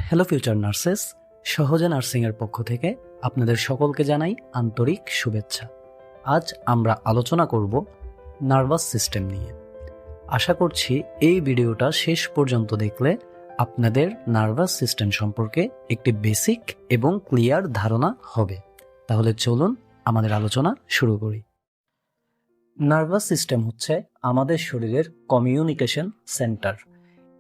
Hello future nurses, সহজে নার্সিংয়ের পক্ষ থেকে আপনাদের সকলকে জানাই আন্তরিক শুভেচ্ছা। আজ আমরা আলোচনা করব নার্ভাস সিস্টেম নিয়ে। আশা করছি এই ভিডিওটা শেষ পর্যন্ত দেখলে আপনাদের নার্ভাস সিস্টেম সম্পর্কে একটি বেসিক এবং ক্লিয়ার ধারণা হবে। তাহলে চলুন আমাদের আলোচনা শুরু করি। নার্ভাস সিস্টেম হচ্ছে আমাদের শরীরের কমিউনিকেশন সেন্টার।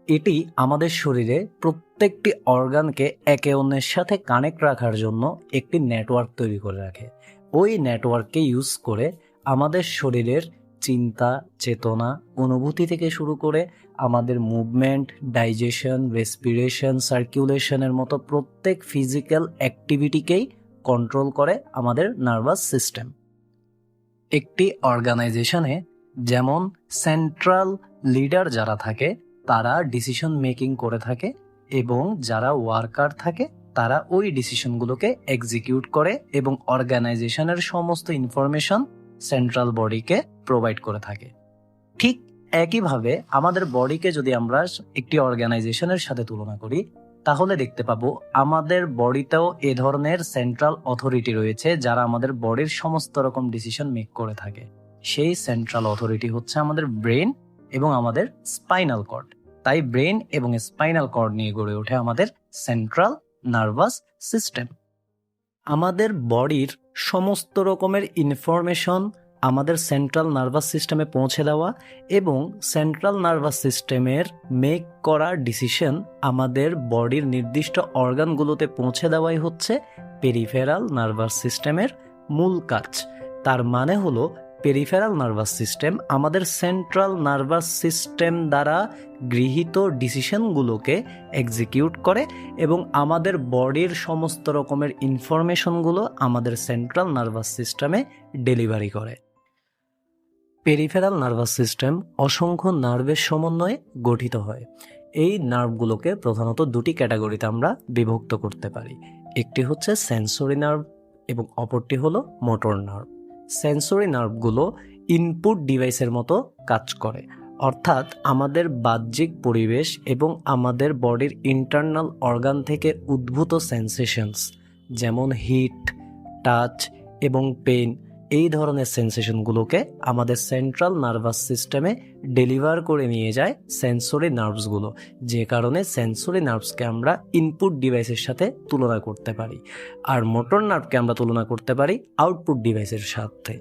এটি আমাদের শরীরে প্রত্যেকটি অর্গানকে একে অন্যের সাথে কানেক্ট রাখার জন্য একটি নেটওয়ার্ক তৈরি করে রাখে। ওই নেটওয়ার্ককে ইউজ করে আমাদের শরীরের চিন্তা, চেতনা, অনুভূতি থেকে শুরু করে আমাদের মুভমেন্ট, ডাইজেশন, রেসপিরেশন, সার্কুলেশনের মতো প্রত্যেক ফিজিক্যাল অ্যাক্টিভিটিকেই কন্ট্রোল করে আমাদের নার্ভাস সিস্টেম। একটি অর্গানাইজেশনে যেমন সেন্ট্রাল লিডার যারা থাকে তারা ডিসিশন মেকিং করে থাকে এবং যারা ওয়ার্কার থাকে তারা ওই ডিসিশনগুলোকে এক্সিকিউট করে এবং অর্গানাইজেশনের সমস্ত ইনফরমেশন সেন্ট্রাল বডিকে প্রোভাইড করে থাকে। ঠিক একইভাবে আমাদের বডিকে যদি আমরা একটি অর্গানাইজেশনের সাথে তুলনা করি তাহলে দেখতে পাবো আমাদের বডিতেও এ ধরনের সেন্ট্রাল অথরিটি রয়েছে যারা আমাদের বডির সমস্ত রকম ডিসিশন মেক করে থাকে। সেই সেন্ট্রাল অথরিটি হচ্ছে আমাদের ব্রেন এবং আমাদের স্পাইনাল কর্ড। তাই ব্রেন এবং স্পাইনাল কর্ড নিয়ে গড়ে ওঠে আমাদের সেন্ট্রাল নার্ভাস সিস্টেম। আমাদের বডির সমস্ত রকমের ইনফরমেশন আমাদের সেন্ট্রাল নার্ভাস সিস্টেমে পৌঁছে দেওয়া এবং সেন্ট্রাল নার্ভাস সিস্টেমের মেক করা ডিসিশন আমাদের বডির নির্দিষ্ট অর্গানগুলোতে পৌঁছে দেওয়াই হচ্ছে পেরিফেরাল নার্ভাস সিস্টেমের মূল কাজ। তার মানে হলো পেরিফেরাল নার্ভাস সিস্টেম আমাদের সেন্ট্রাল নার্ভাস সিস্টেম দ্বারা গৃহীত ডিসিশনগুলোকে এক্সিকিউট করে এবং আমাদের বডির সমস্ত রকমের ইনফরমেশনগুলো আমাদের সেন্ট্রাল নার্ভাস সিস্টেমে ডেলিভারি করে। পেরিফেরাল নার্ভাস সিস্টেম অসংখ্য নার্ভের সমন্বয়ে গঠিত হয়। এই নার্ভগুলোকে প্রধানত দুটি ক্যাটাগরিতে আমরা বিভক্ত করতে পারি। একটি হচ্ছে সেন্সরি নার্ভ এবং অপরটি হলো মোটর নার্ভ। সেন্সরি নার্ভগুলো ইনপুট ডিভাইসের মতো কাজ করে, অর্থাৎ আমাদের বাহ্যিক পরিবেশ এবং আমাদের বডির ইন্টারনাল অর্গান থেকে উদ্ভূত সেন্সেশনস যেমন হিট, টাচ এবং পেইন, এই ধরনের সেন্সেশনগুলোকে আমাদের সেন্ট্রাল নার্ভাস সিস্টেমে ডেলিভার করে নিয়ে যায় সেন্সরি নার্ভসগুলো, যে কারণে সেন্সরি নার্ভসকে আমরা ইনপুট ডিভাইসের সাথে তুলনা করতে পারি। আর মোটর নার্ভকে আমরা তুলনা করতে পারি আউটপুট ডিভাইসের সাথে।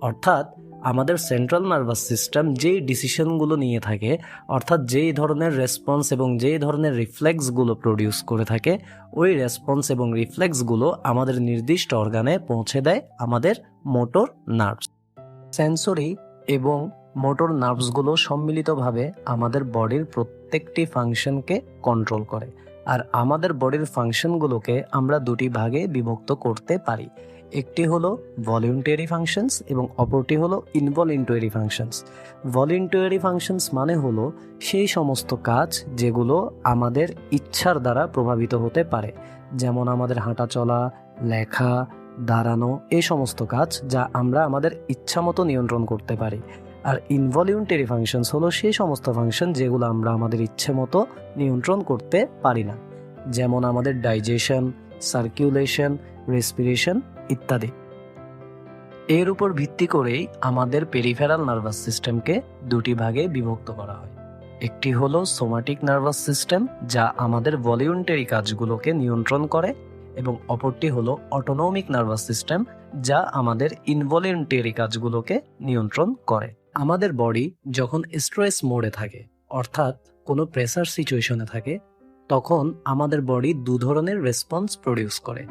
অর্থাৎ আমাদের সেন্ট্রাল নার্ভাস সিস্টেম যেই ডিসিশনগুলো নিয়ে থাকে, অর্থাৎ যেই ধরনের রেসপন্স এবং যেই ধরনের রিফ্লেক্সগুলো প্রডিউস করে থাকে, ওই রেসপন্স এবং রিফ্লেক্সগুলো আমাদের নির্দিষ্ট অর্গানে পৌঁছে দেয় আমাদের মোটর নার্ভস। সেন্সরি এবং মোটর নার্ভসগুলো সম্মিলিতভাবে আমাদের বডির প্রত্যেকটি ফাংশনকে কন্ট্রোল করে। আর আমাদের বডির ফাংশনগুলোকে আমরা দুটি ভাগে বিভক্ত করতে পারি। একটি হলো ভলিউন্টারি ফাংশনস এবং অপরটি হলো ইনভলিউন্টারি ফাংশনস। ভলিউন্টারি ফাংশনস মানে হলো সেই সমস্ত কাজ যেগুলো আমাদের ইচ্ছার দ্বারা প্রভাবিত হতে পারে, যেমন আমাদের হাঁটা চলা, লেখা, দাঁড়ানো, এই সমস্ত কাজ যা আমরা আমাদের ইচ্ছা মতো নিয়ন্ত্রণ করতে পারি। আর ইনভলিউন্টারি ফাংশনস হলো সেই সমস্ত ফাংশন যেগুলো আমরা আমাদের ইচ্ছে মতো নিয়ন্ত্রণ করতে পারি না, যেমন আমাদের ডাইজেশন, সার্কুলেশন, রেসপিরেশন ইত্যাদি। এর উপর ভিত্তি করেই আমাদের পেরিফেরাল নার্ভাস সিস্টেমকে দুটি ভাগে বিভক্ত করা হয়। একটি হলো সোমাটিক নার্ভাস সিস্টেম যা আমাদের ভলিউন্টারি কাজগুলোকে নিয়ন্ত্রণ করে এবং অপরটি হলো অটোনমিক নার্ভাস সিস্টেম যা আমাদের ইনভলিউন্টারি কাজগুলোকে নিয়ন্ত্রণ করে। আমাদের বডি যখন স্ট্রেস মোডে থাকে, অর্থাৎ কোনো প্রেসার সিচুয়েশনে থাকে, তখন আমাদের বডি দু ধরনের রেসপন্স প্রডিউস করে।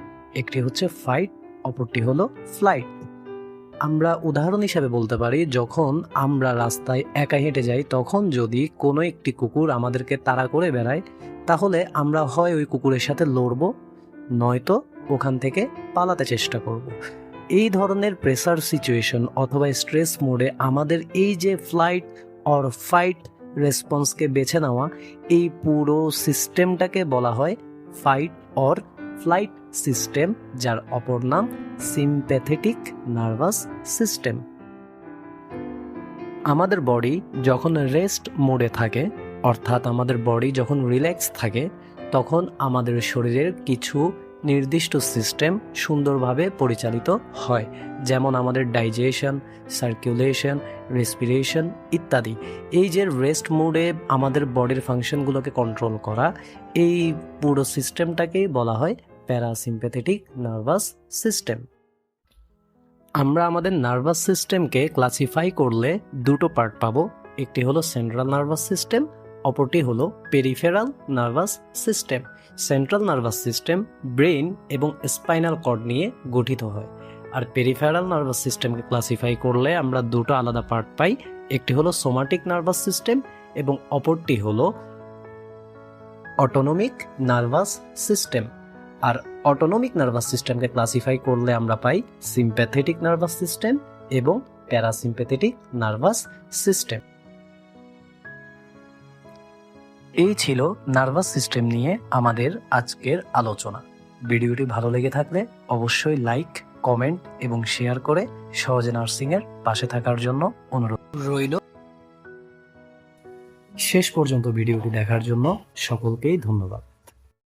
একটি হচ্ছে ফাইট, অপরটি হলো ফ্লাইট। আমরা উদাহরণ হিসেবে বলতে পারি, যখন আমরা রাস্তায় একা হেঁটে যাই তখন যদি কোনো একটি কুকুর আমাদেরকে তাড়া করে বেড়ায়, তাহলে আমরা হয় ওই কুকুরের সাথে লড়বো, নয়তো ওখান থেকে পালাতে চেষ্টা করব। এই ধরনের প্রেসার সিচুয়েশন অথবা স্ট্রেস মোডে আমাদের এই যে ফ্লাইট অর ফাইট রেসপন্সকে বেছে নেওয়া, এই পুরো সিস্টেমটাকে বলা হয় ফাইট অর ফ্লাইট সিস্টেম, যার অপর নাম সিম্প্যাথেটিক নার্ভাস সিস্টেম। আমাদের বডি যখন রেস্ট মোডে থাকে, অর্থাৎ আমাদের বডি যখন রিল্যাক্স থাকে, তখন আমাদের শরীরের কিছু নির্দিষ্ট সিস্টেম সুন্দরভাবে পরিচালিত হয়, যেমন আমাদের ডাইজেশন, সার্কুলেশন, রেসপিরেশন ইত্যাদি। এই যে রেস্ট মোডে আমাদের বডির ফাংশনগুলোকে কন্ট্রোল করা, এই পুরো সিস্টেমটাকেই বলা হয় প্যারাসিম্প্যাথেটিক নার্ভাস সিস্টেম। আমরা আমাদের নার্ভাস সিস্টেমকে ক্লাসিফাই করলে দুটো পার্ট পাবো, একটি হলো সেন্ট্রাল নার্ভাস সিস্টেম, অপরটি হলো peripheral nervous system. Central nervous system brain এবং স্পাইনাল কর্ড নিয়ে গঠিত হয়, আর পেরিফেরাল নার্ভাস সিস্টেমকে ক্লাসিফাই করলে আমরা দুটো আলাদা পার্ট পাই, একটি হলো সোমাটিক নার্ভাস সিস্টেম এবং অপরটি হলো অটোনমিক নার্ভাস সিস্টেম। আর অটোনমিক নার্ভাস সিস্টেমকে ক্লাসিফাই করলে আমরা পাই সিম্প্যাথেটিক নার্ভাস সিস্টেম এবং প্যারাসিম্প্যাথেটিক নার্ভাস সিস্টেম। এই ছিল নার্ভাস সিস্টেম নিয়ে আমাদের আজকের আলোচনা। ভিডিওটি ভালো লেগে থাকলে অবশ্যই লাইক, কমেন্ট এবং শেয়ার করে সহজে নার্সিংয়ের পাশে থাকার জন্য অনুরোধ রইল। শেষ পর্যন্ত ভিডিওটি দেখার জন্য সকলকেই ধন্যবাদ।